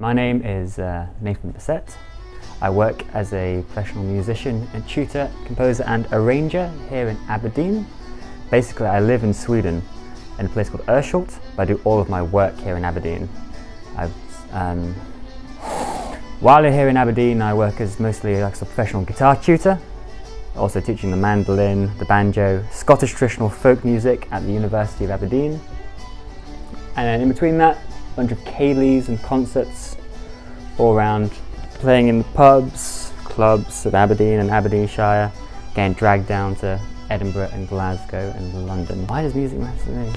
My name is Nathan Bissette. I work as a professional musician and tutor, composer and arranger here in Aberdeen. Basically, I live in Sweden in a place called Urshult, but I do all of my work here in Aberdeen. While here in Aberdeen, I work as mostly like a professional guitar tutor, also teaching the mandolin, the banjo, Scottish traditional folk music at the University of Aberdeen. And then in between that, a bunch of ceilidhs and concerts all around, playing in the pubs, clubs of Aberdeen and Aberdeenshire, getting dragged down to Edinburgh and Glasgow and London. Why does music matter to me?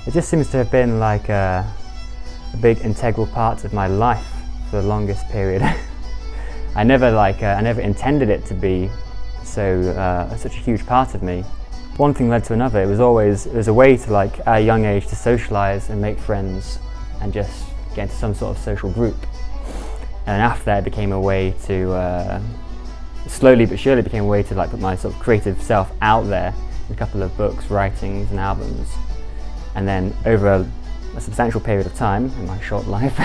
It just seems to have been like a big integral part of my life for the longest period. I never intended it to be such a huge part of me. One thing led to another. It was a way to, like, at a young age, to socialise and make friends and just get into some sort of social group. And after that, it became a way to, slowly but surely became a way to put my sort of creative self out there in a couple of books, writings and albums. And then over a substantial period of time in my short life,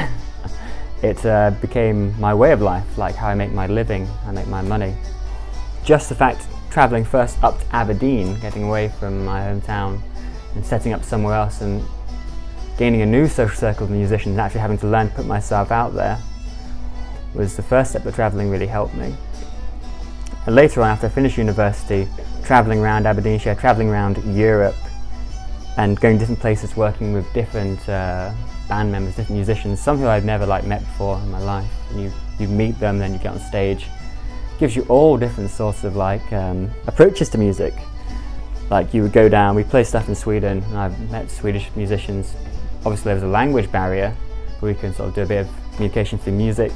it became my way of life, like how I make my living, I make my money. Just the fact travelling first up to Aberdeen, getting away from my hometown and setting up somewhere else and gaining a new social circle of musicians and actually having to learn to put myself out there was the first step that travelling really helped me. And later on, after I finished university, travelling around Aberdeenshire, travelling around Europe and going different places, working with different band members, different musicians, some who I'd never met before in my life. And you meet them, then you get on stage. It gives you all different sorts of approaches to music. Like, you would go down, we play stuff in Sweden, and I've met Swedish musicians. Obviously there was a language barrier, but we can sort of do a bit of communication through music.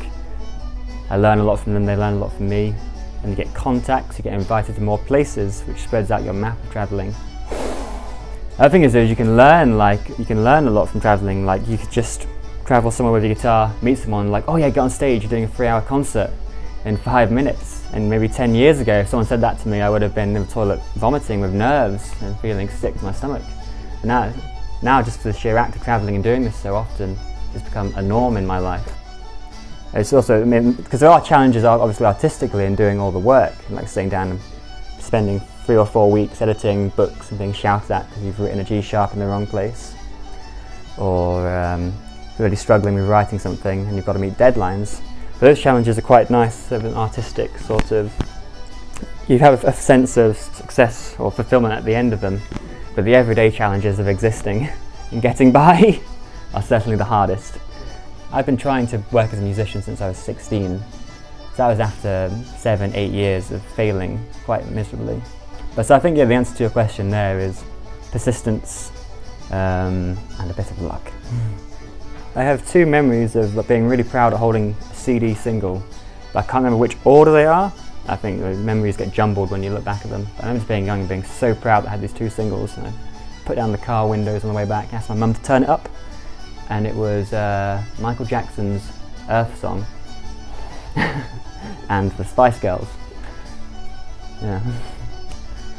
I learn a lot from them, they learn a lot from me, and you get contacts, you get invited to more places, which spreads out your map of travelling. The other thing is you can learn a lot from travelling. Like, you could just travel somewhere with your guitar, meet someone, like, oh yeah, get on stage, you're doing a 3-hour concert in 5 minutes. And maybe 10 years ago, if someone said that to me, I would have been in the toilet vomiting with nerves and feeling sick to my stomach. And now just for the sheer act of travelling and doing this so often, it's become a norm in my life. It's also, because there are challenges obviously artistically in doing all the work, like sitting down and spending 3 or 4 weeks editing books and being shouted at because you've written a G sharp in the wrong place, or really struggling with writing something and you've got to meet deadlines. But those challenges are quite nice, of an artistic sort of, you have a sense of success or fulfillment at the end of them, but the everyday challenges of existing and getting by are certainly the hardest. I've been trying to work as a musician since I was 16, so that was after 7-8 years of failing quite miserably. But so I think, yeah, the answer to your question there is persistence and a bit of luck. I have 2 memories of being really proud of holding a CD single, but I can't remember which order they are. I think the memories get jumbled when you look back at them. But I remember being young and being so proud that I had these 2 singles, and I put down the car windows on the way back, asked my mum to turn it up, and it was Michael Jackson's Earth Song and the Spice Girls. Yeah,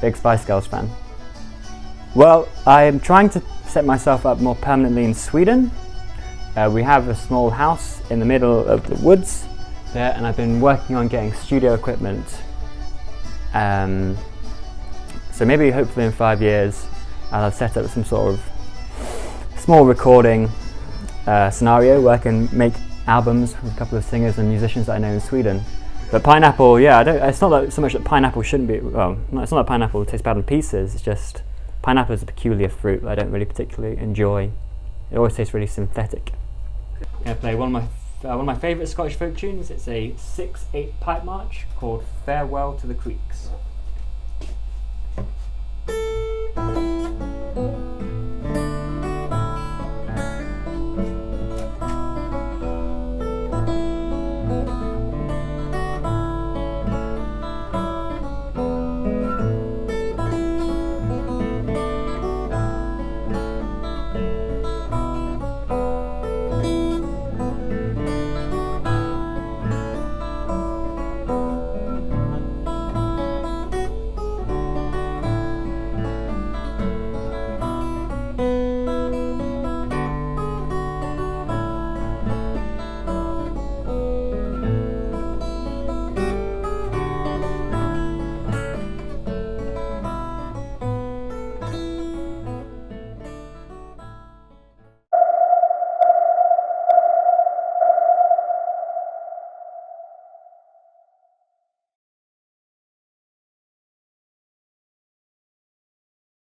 big Spice Girls fan. Well, I'm trying to set myself up more permanently in Sweden. We have a small house in the middle of the woods there, and I've been working on getting studio equipment. So maybe hopefully in 5 years I'll have set up some sort of small recording scenario where I can make albums with a couple of singers and musicians that I know in Sweden. But pineapple, yeah, it's not that so much that pineapple shouldn't be, well, it's not that pineapple tastes bad in pieces, it's just pineapple is a peculiar fruit that I don't really particularly enjoy. It always tastes really synthetic. I'm going to play one of my favourite Scottish folk tunes. It's a 6/8 pipe march called Farewell to the Creeks.